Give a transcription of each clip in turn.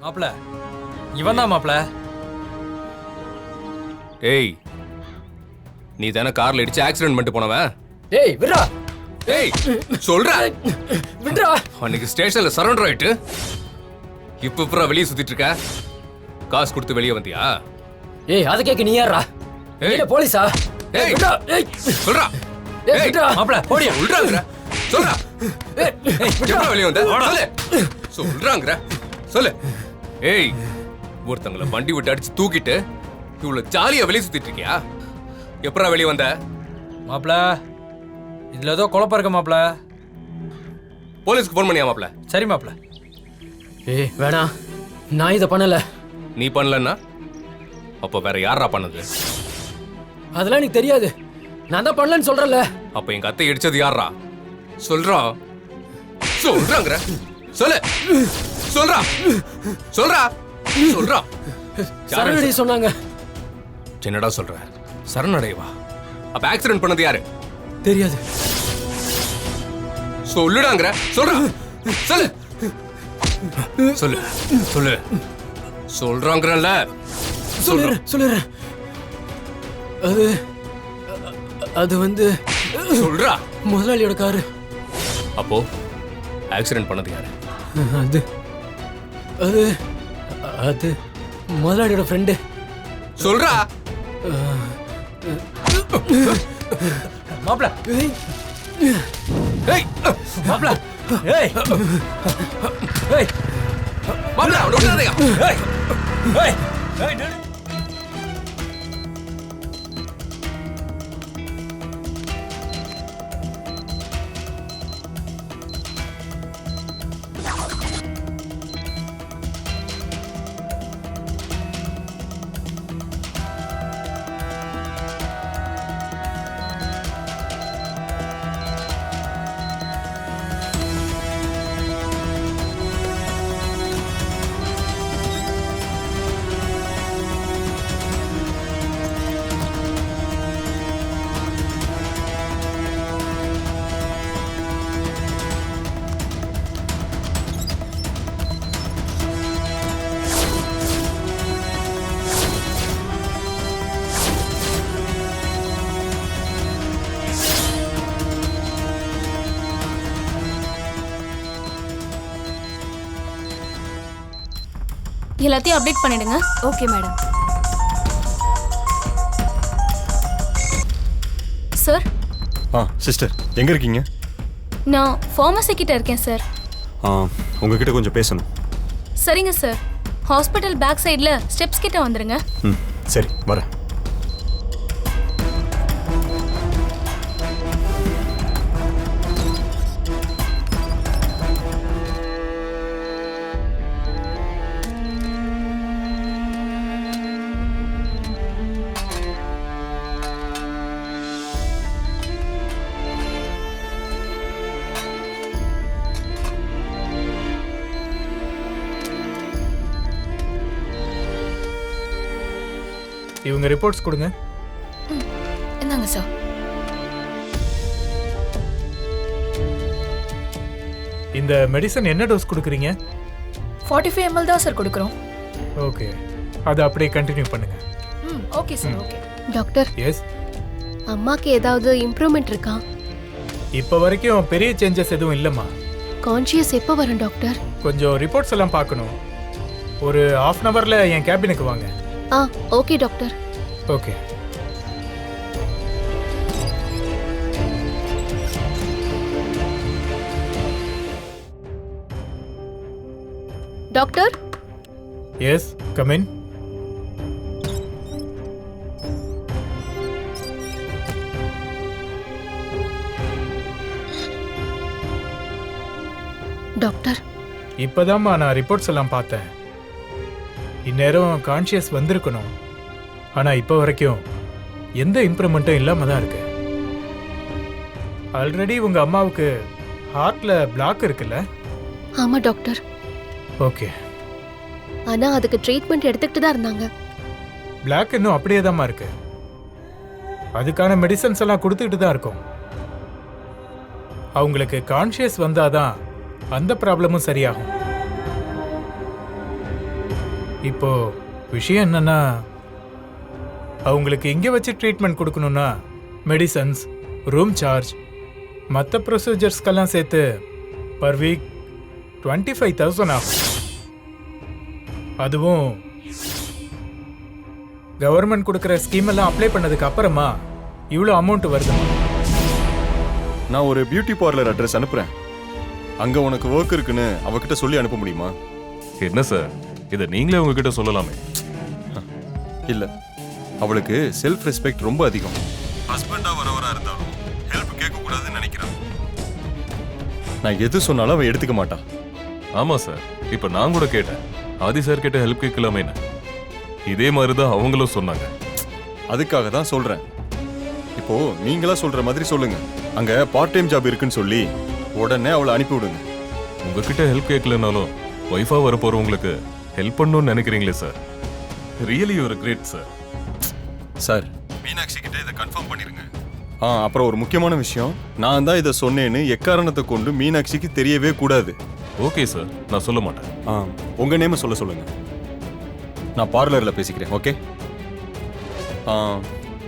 மாப்ள இவன் தான் மாப்ள. ஏய், நீ தானே கார்ல இடிச்சு ஆக்சிடென்ட் பண்ணிட்டு போனவன்? டேய் விட்றா. ஏய் சொல்றா. விட்றா. அன்னைக்கு ஸ்டேஷன்ல சரண்டர் ஆயிட்டு இப்ப புறா வெளியே சுத்திட்டு இருக்க. காசு கொடுத்து வெளியே வந்தியா? ஏய் அத கேக்க நீ யாரா? ஏய் நீ போலீஸா? ஏய் விட்றா. ஏய் சொல்றா. ஏய் விட்றா. மாப்ள போடி. சொல்றாங்கற. சொல்றா. ஏய் விட்றா. எப்ப வெளியே வந்த? சொல்லு. சொல்றாங்கற. சொல்லு. ஏய் ஒருத்தங்கள வண்டி விட்டு அடிச்சு தூக்கிட்டு இவ்வளவு ஜாலியா வெளியே சுத்திட்டு இருக்கியா? எப்பறா வெளியே வந்த? மாப்ள இதுல ஏதோ குழப்பம் இருக்க மாப்ள. போலீஸ்க்கு ஃபோன் பண்ணியா மாப்ள? சரி மாப்ள. ஏய் வேணாம், நான் இதை பண்ணல. நீ பண்ணலன்னா அப்ப வேற யாரா பண்ணது? அதெல்லாம் எனக்கு தெரியாது. நான் தான் பண்ணலன்னு சொல்றேன்ல. அப்ப எங்க அத்தை இடிச்சது யாரா? சொல்றா. சொல்றாங்கற. சொல்லு. சொல்றா. சொல்றா. சொல்றா. சரணடி சொன்னாங்க. என்னடா சொல்ற? சரணடைவா? அப்ப ஆக்சிடென்ட் பண்ணது யாரு? தெரியாது. சொல்லுடாங்கற. சொல்றா. சொல்லு. சொல்லு. சொல்லு. சொல்றாங்கறல்ல. சொல்லுறேன். அது வந்து சொல்றா. முதலாளியோட காரு. அப்போ ஆக்சிடென்ட் பண்ணது யாரு? அது அது அது முதலாளியோட ஃப்ரெண்டு. சொல்றா. மாப்ள. ஏய் மாப்ள. ஏய் ஏய் மாப்ள அவன விடாதயா. ஏய் ஏய் ஏய் எல்லாத்தையும் அப்டேட் பண்ணிடுங்க. Okay madam. சார் சிஸ்டர் எங்க இருக்கீங்க? நான் ஃபார்மசி கிட்ட இருக்கேன் சார். உங்ககிட்ட கொஞ்சம் பேசணும். சரிங்க சார். ஹாஸ்பிட்டல் பேக் சைடுல ஸ்டெப்ஸ் கிட்ட வந்துருங்க. சரி வரேன். இவங்க ரிப்போர்ட்ஸ் கொடுங்க. என்னங்க சார்? இந்த மெடிசன் என்ன டோஸ் கொடுக்குறீங்க? 45 ml தான் சார் கொடுக்குறோம். ஓகே, அதை அப்படியே கண்டினியூ பண்ணுங்க. Okay sir. Okay doctor, yes. அம்மாக்கு ஏதாவது இம்ப்ரூவ்மெண்ட் இருக்கா? இப்போ வரைக்கும் பெரிய சேஞ்சஸ் எதுவும் இல்லைம்மா. கான்ஷியஸ் எப்போ வரும் டாக்டர்? கொஞ்சம் ரிப்போர்ட்ஸ் எல்லாம் பார்க்கணும். ஒரு ½ அன் ஹவரில் என் கேபினுக்கு வாங்க. Okay doctor. Okay. Doctor. Yes, come in. Doctor, இப்போதாம்மா நான் ரிப்போர்ட்ஸ் எல்லாம் பார்த்தேன். இந்நேரம் கான்ஷியஸ் வந்திருக்கணும். ஆனால் இப்போ வரைக்கும் எந்த இம்ப்ரூவ்மெண்ட்டும் இல்லாமல் தான் இருக்கு. ஆல்ரெடி உங்கள் அம்மாவுக்கு ஹார்ட்டில் பிளாக் இருக்குல்ல? ஆமாம் டாக்டர். ஓகே. ஆனால் அதுக்கு ட்ரீட்மெண்ட் எடுத்துக்கிட்டு தான் இருந்தாங்க. பிளாக் இன்னும் அப்படியே தான்மா இருக்கு. அதுக்கான மெடிசன்ஸ் எல்லாம் கொடுத்துக்கிட்டு தான் இருக்கோம். அவங்களுக்கு கான்ஷியஸ் வந்தாதான் அந்த ப்ராப்ளமும் சரியாகும். இப்போ விஷயம் என்னன்னா அவங்களுக்கு இங்கே வச்சு ட்ரீட்மெண்ட் கொடுக்கணும்னா மெடிசன்ஸ், ரூம் சார்ஜ், மற்ற ப்ரொசீஜர்ஸ்க்கெல்லாம் சேர்த்து பர் வீக் 25,000 ஆகும். அதுவும் கவர்மெண்ட் கொடுக்குற ஸ்கீம் எல்லாம் அப்ளை பண்ணதுக்கு அப்புறமா இவ்வளோ அமௌண்ட் வருது. நான் ஒரு பியூட்டி பார்லர் அட்ரஸ் அனுப்புறேன். அங்க உனக்கு ஒர்க் இருக்குன்னு அவகிட்ட சொல்லி அனுப்ப முடியுமா? என்ன சார், இதை நீங்களே உங்ககிட்ட சொல்லலாமே. இல்ல, அவளுக்கு செல்ஃப் ரெஸ்பெக்ட் ரொம்ப அதிகம். ஹஸ்பண்டா வரவரா இருந்தாலும் ஹெல்ப் கேட்க கூடாதுன்னு நினைக்கிறான். நான் எது சொன்னாலும் அவன் எடுத்துக்க மாட்டான். ஆமா சார், இப்ப நான் கூட கேட்டேன், ஆதி சார் கிட்ட ஹெல்ப் கேட்கலாமேன்னு. இதே மாதிரி தான் அவங்களும் சொன்னாங்க. அதுக்காக தான் சொல்றேன். இப்போ நீங்களா சொல்ற மாதிரி சொல்லுங்க. அங்க பார்ட் டைம் ஜாப் இருக்குன்னு சொல்லி உடனே அவளை அனுப்பி விடுங்க. உங்ககிட்ட ஹெல்ப் கேட்கலனாலும் ஒய்ஃபா வர போறவங்களுக்கு ஹெல்ப் பண்ணணும்னு நினைக்கிறீங்களே சார். ரியலி ஒரு கிரேட் சார். சார், மீனாட்சி கிட்ட இதை கன்ஃபார்ம் பண்ணிருங்க. அப்புறம் ஒரு முக்கியமான விஷயம், நான் தான் இதை சொன்னேன்னு எக்காரணத்தை கொண்டு மீனாட்சிக்கு தெரியவே கூடாது. ஓகே சார், நான் சொல்ல மாட்டேன். உங்க நேம சொல்ல சொல்லுங்க. நான் பார்லர்ல பேசிக்கிறேன். ஓகே.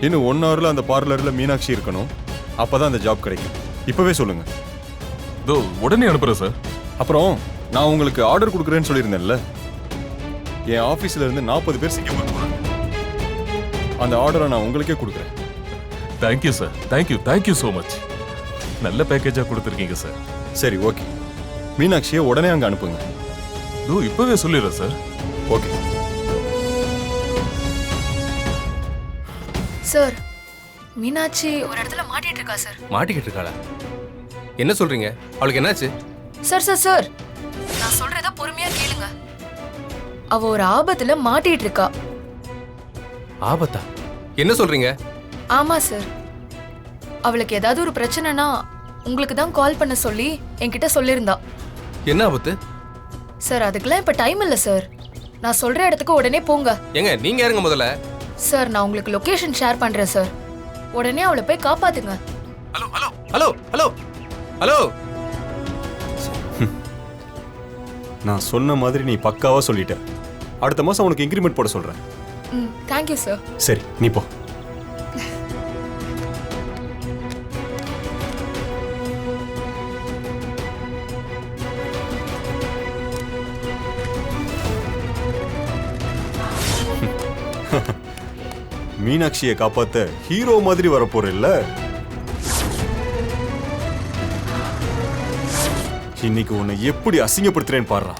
இன்னும் 1 ஹவர்ல அந்த பார்லர்ல மீனாட்சி இருக்கணும். அப்பதான் அந்த ஜாப் கிடைக்கும். இப்பவே சொல்லுங்க. இதோ உடனே அனுப்புறேன் சார். அப்புறம் நான் உங்களுக்கு ஆர்டர் கொடுக்குறேன்னு சொல்லியிருந்தேன்ல, என் ஆஃபீஸ்ல இருந்து 40 பேர் சிங்கப்பூர் போறாங்க. அந்த ஆர்டரை நான் உங்களுக்கே கொடுக்குறேன். Thank you sir, thank you so much. நல்ல பேக்கேஜாக கொடுத்துருக்கீங்க சார். சரி, ஓகே. மீனாட்சியை உடனே அங்கே அனுப்புங்க. இதோ இப்பவே சொல்லிடுறேன் சார். ஓகே. சார், மீனாட்சி ஒரு இடத்துல மாட்டிட்டு இருக்கா சார். மாட்டிக்கிட்டு இருக்காளா? என்ன சொல்றீங்க? அவளுக்கு என்னாச்சு? சார் நான் சொல்றத பொறுமையா கேளுங்க. அவ ஒரு ஆபத்துல மாட்டிட்டு இருக்கா. ஆபத்தா? என்ன சொல்றீங்க? ஆமா சார். அவளுக்கு ஏதாவது ஒரு பிரச்சனைனா உங்களுக்கு தான் கால் பண்ண சொல்லி என்கிட்ட சொல்லியிருந்தா. என்ன ஆபத்து? சார், அதுக்கெல்லாம் இப்ப டைம் இல்ல சார். நான் சொல்ற இடத்துக்கு உடனே போங்க. ஏங்க நீங்க யாருங்க முதல்ல? சார், நான் உங்களுக்கு லொகேஷன் ஷேர் பண்றேன் சார். உடனே அவளை போய் காப்பாத்துங்க. Hello hello hello hello hello. நான் சொன்ன மாதிரி நீ பக்காவா சொல்லிட்ட. அடுத்த மாசம் உனக்கு இன்கிரிமெண்ட் போட சொல்றேன். Thank you sir. சரி, நீ போ. மீனாட்சியை காப்பாத்த ஹீரோ மாதிரி வரப்போற இல்ல. இன்னைக்கு உன்னை எப்படி அசிங்கப்படுத்துறேன்னு பாடுறா.